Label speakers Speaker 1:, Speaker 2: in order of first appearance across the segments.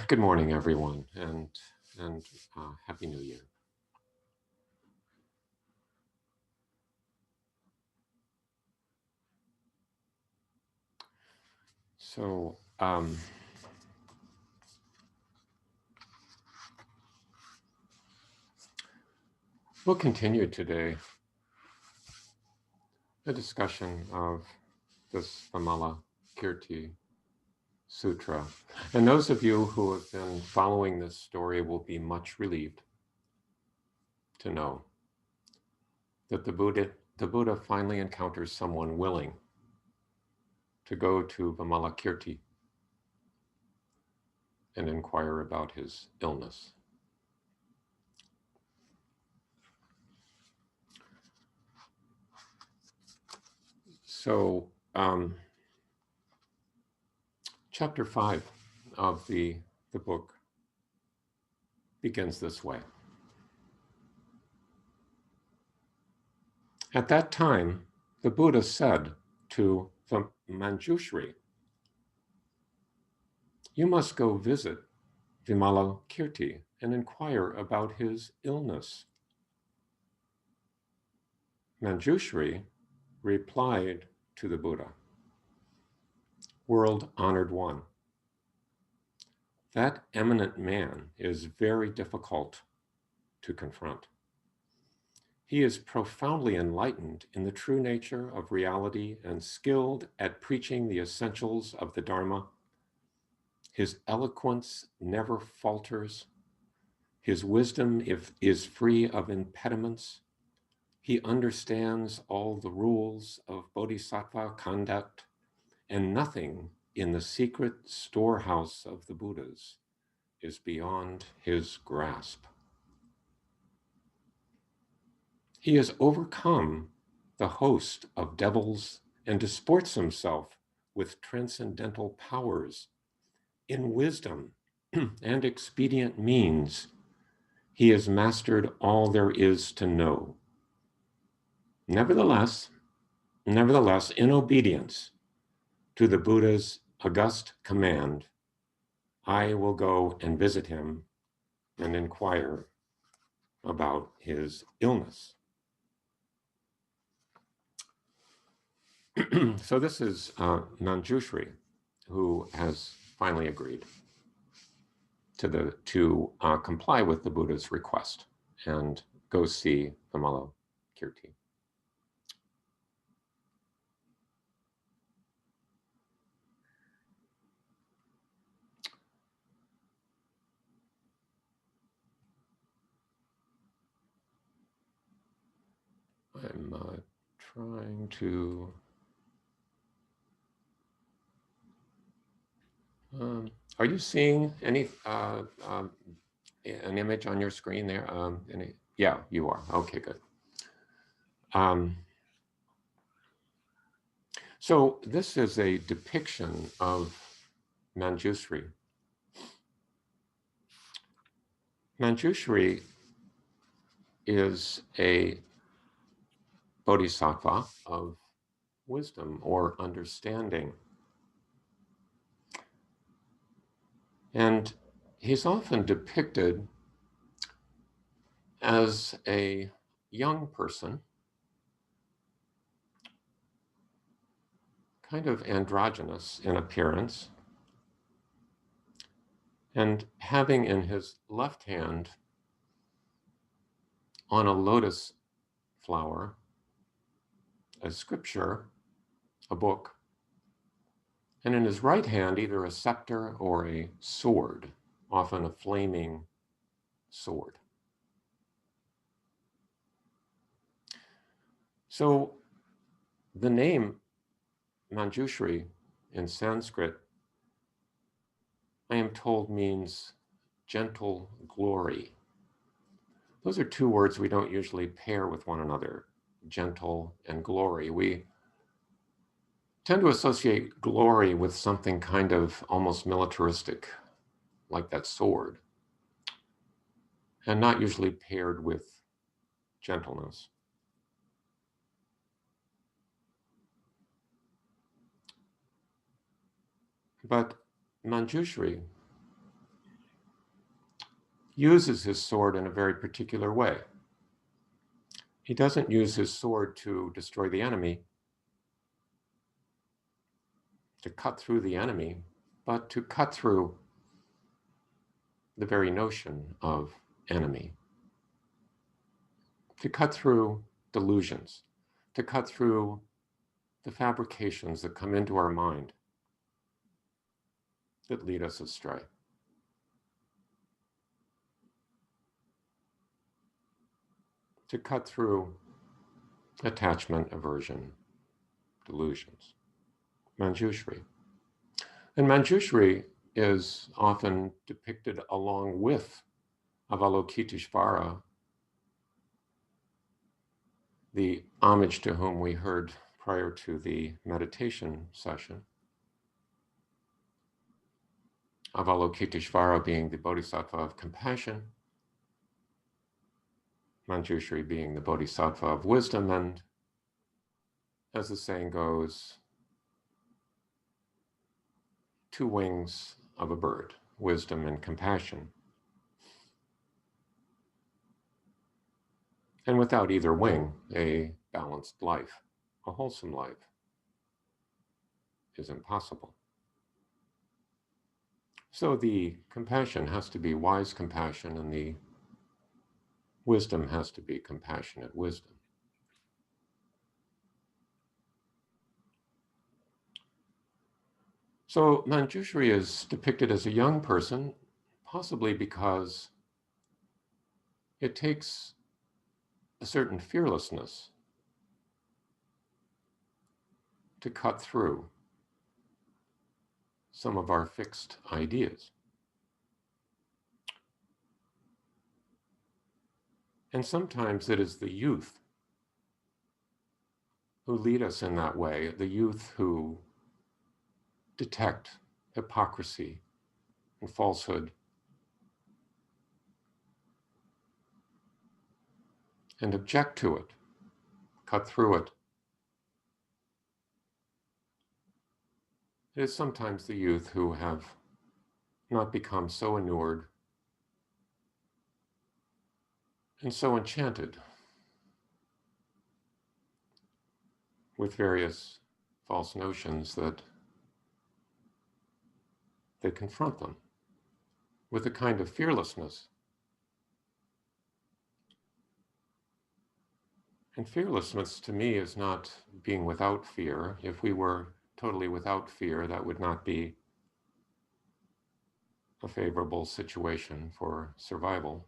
Speaker 1: Good morning, everyone, and Happy New Year. So, we'll continue today a discussion of this Vimalakirti Sutra. And those of you who have been following this story will be much relieved to know that the Buddha finally encounters someone willing to go to Vimalakirti and inquire about his illness. So, chapter 5 of the book begins this way. At that time, the Buddha said to Manjushri, "You must go visit Vimalakirti and inquire about his illness." Manjushri replied to the Buddha, "World honored one, that eminent man is very difficult to confront. He is profoundly enlightened in the true nature of reality and skilled at preaching the essentials of the Dharma. His eloquence never falters. His wisdom is free of impediments. He understands all the rules of Bodhisattva conduct, and nothing in the secret storehouse of the Buddhas is beyond his grasp. He has overcome the host of devils and disports himself with transcendental powers. In wisdom and expedient means, he has mastered all there is to know. Nevertheless, in obedience to the Buddha's august command, I will go and visit him and inquire about his illness." So this is Manjushri, who has finally agreed to comply with the Buddha's request and go see Vimalakirti. I'm trying to. Are you seeing any an image on your screen there? Yeah, you are. Okay, good. So this is a depiction of Manjushri. Manjushri is a bodhisattva of wisdom or understanding. And he's often depicted as a young person, kind of androgynous in appearance, and having in his left hand on a lotus flower a scripture, a book, and in his right hand either a scepter or a sword, often a flaming sword. So the name Manjushri in Sanskrit, I am told, means gentle glory. Those are two words we don't usually pair with one another, gentle and glory. We tend to associate glory with something kind of almost militaristic, like that sword, and not usually paired with gentleness. But Manjushri uses his sword in a very particular way. He doesn't use his sword to destroy the enemy, to cut through the enemy, but to cut through the very notion of enemy, to cut through delusions, to cut through the fabrications that come into our mind that lead us astray. To cut through attachment, aversion, delusions. Manjushri. And Manjushri is often depicted along with Avalokiteshvara, the homage to whom we heard prior to the meditation session. Avalokiteshvara being the Bodhisattva of compassion, Manjushri being the Bodhisattva of wisdom, and as the saying goes, two wings of a bird, wisdom and compassion. And without either wing, a balanced life, a wholesome life, is impossible. So the compassion has to be wise compassion, and the wisdom has to be compassionate wisdom. So Manjushri is depicted as a young person, possibly because it takes a certain fearlessness to cut through some of our fixed ideas. And sometimes it is the youth who lead us in that way, the youth who detect hypocrisy and falsehood and object to it, cut through it. It is sometimes the youth who have not become so inured and so enchanted with various false notions that they confront them with a kind of fearlessness. And fearlessness to me is not being without fear. If we were totally without fear, that would not be a favorable situation for survival.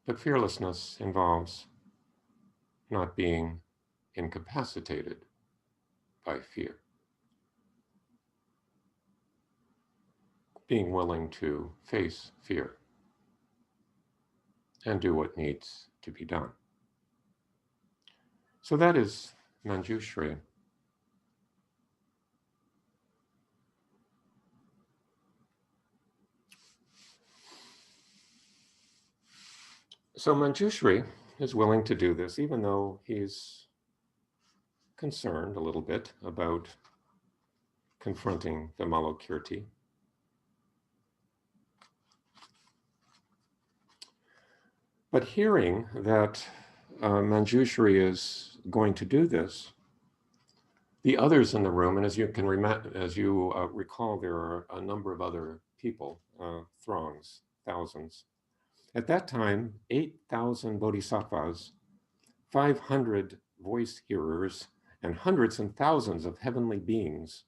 Speaker 1: But fearlessness involves not being incapacitated by fear, being willing to face fear and do what needs to be done. So that is Manjushri. So Manjushri is willing to do this, even though he's concerned a little bit about confronting Vimalakirti. But hearing that Manjushri is going to do this, the others in the room, and as you recall, there are a number of other people, throngs, thousands. At that time, 8,000 bodhisattvas, 500 voice hearers, and hundreds and thousands of heavenly beings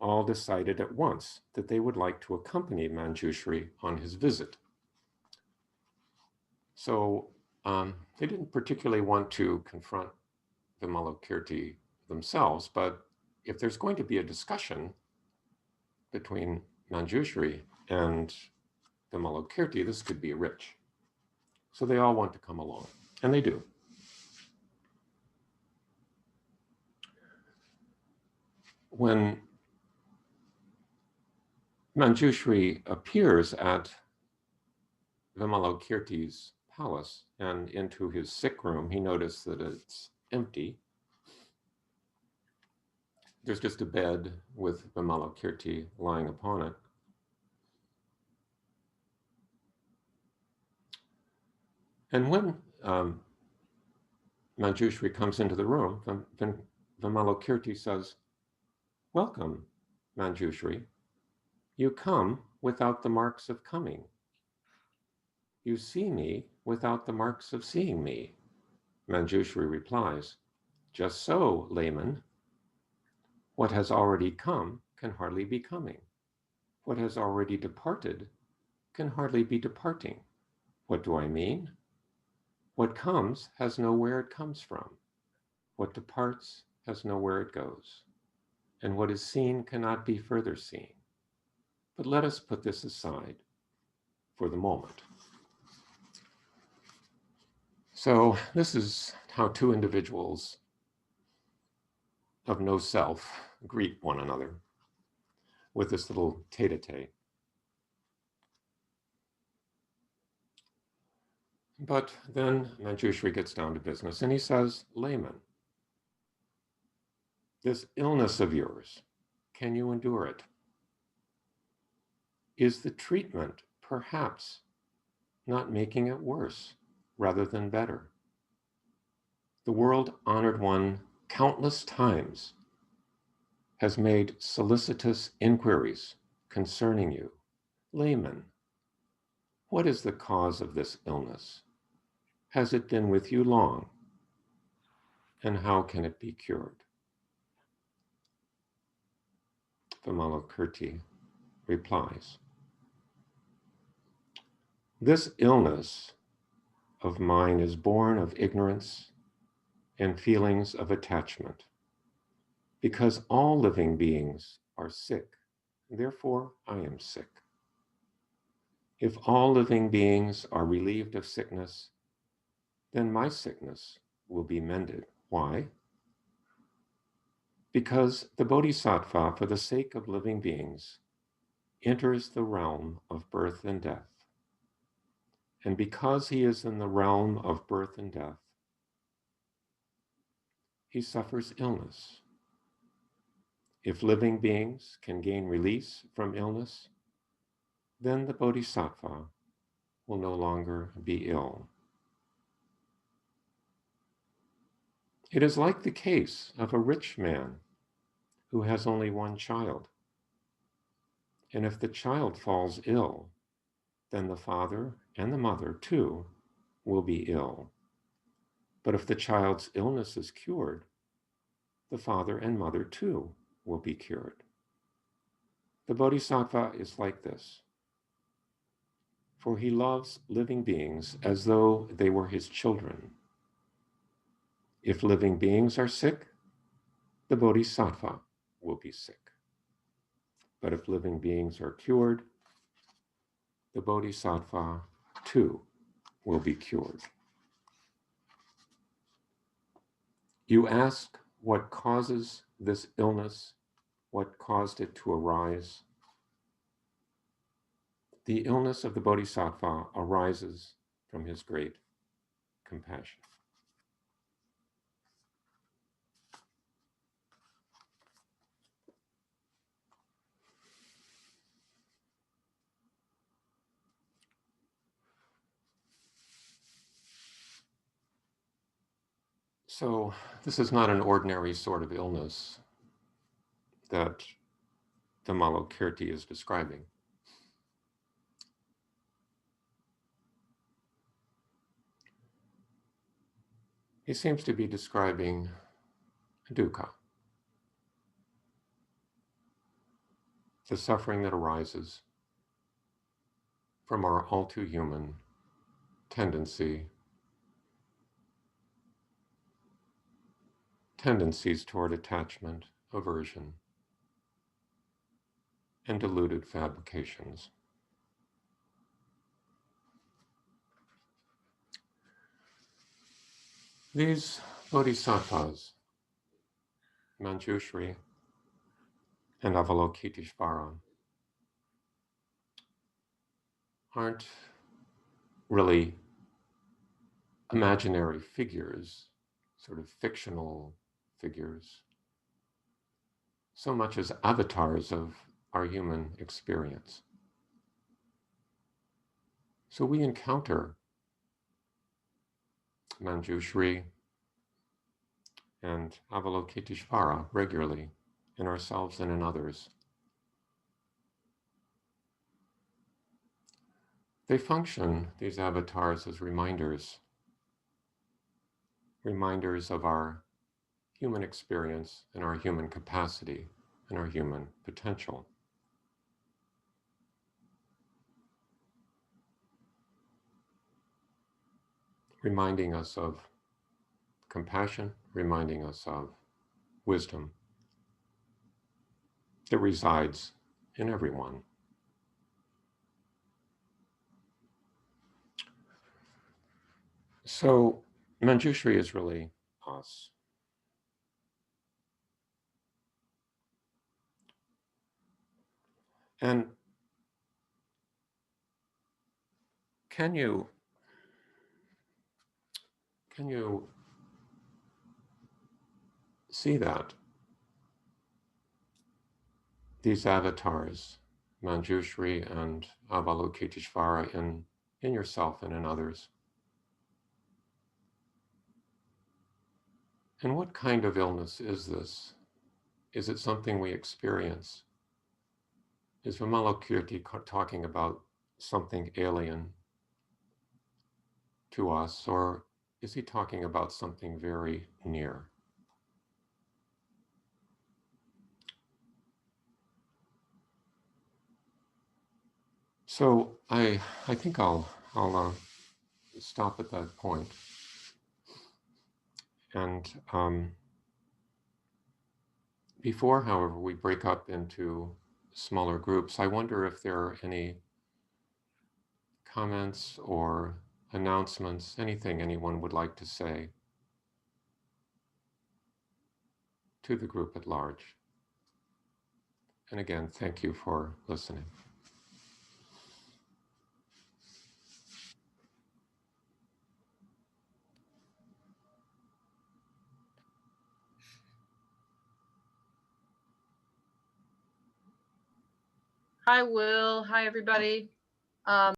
Speaker 1: all decided at once that they would like to accompany Manjushri on his visit. So they didn't particularly want to confront Vimalakirti themselves, but if there's going to be a discussion between Manjushri and Vimalakirti, this could be rich. So they all want to come along, and they do. When Manjushri appears at Vimalakirti's palace and into his sick room, he noticed that it's empty. There's just a bed with Vimalakirti lying upon it. And when Manjushri comes into the room, Vimalakirti says, "Welcome, Manjushri. You come without the marks of coming. You see me without the marks of seeing me." Manjushri replies, "Just so, Layman. What has already come can hardly be coming. What has already departed can hardly be departing. What do I mean? What comes has nowhere it comes from. What departs has nowhere it goes. And what is seen cannot be further seen. But let us put this aside for the moment." So this is how two individuals of no self greet one another with this little tete-a-tete. But then Manjushri gets down to business and he says, "Layman, this illness of yours, can you endure it? Is the treatment perhaps not making it worse rather than better? The world honored one countless times has made solicitous inquiries concerning you. Layman, what is the cause of this illness? Has it been with you long? And how can it be cured?" Vimalakirti replies, "This illness of mine is born of ignorance and feelings of attachment. Because all living beings are sick, therefore I am sick. If all living beings are relieved of sickness, then my sickness will be mended. Why? Because the Bodhisattva, for the sake of living beings, enters the realm of birth and death. And because he is in the realm of birth and death, he suffers illness. If living beings can gain release from illness, then the Bodhisattva will no longer be ill. It is like the case of a rich man who has only one child. And if the child falls ill, then the father and the mother too will be ill. But if the child's illness is cured, the father and mother too will be cured. The Bodhisattva is like this, for he loves living beings as though they were his children. If living beings are sick, the Bodhisattva will be sick. But if living beings are cured, the Bodhisattva too will be cured. You ask what causes this illness, what caused it to arise. The illness of the Bodhisattva arises from his great compassion. So this is not an ordinary sort of illness that Vimalakirti is describing. He seems to be describing dukkha, the suffering that arises from our all too human tendencies toward attachment, aversion, and deluded fabrications. These bodhisattvas, Manjushri and Avalokiteshvara, aren't really imaginary figures, sort of fictional figures, so much as avatars of our human experience. So we encounter Manjushri, and Avalokiteshvara regularly in ourselves and in others. They function, these avatars, as reminders of our human experience and our human capacity and our human potential. Reminding us of compassion, reminding us of wisdom that resides in everyone. So Manjushri is really us. And can you see that? These avatars, Manjushri and Avalokiteshvara, in yourself and in others. And what kind of illness is this? Is it something we experience? Is Vimalakirti talking about something alien to us, or is he talking about something very near? So I think I'll stop at that point. And before, however, we break up into smaller groups, I wonder if there are any comments or announcements, anything anyone would like to say to the group at large. And again, thank you for listening.
Speaker 2: Hi, Will. Hi, everybody.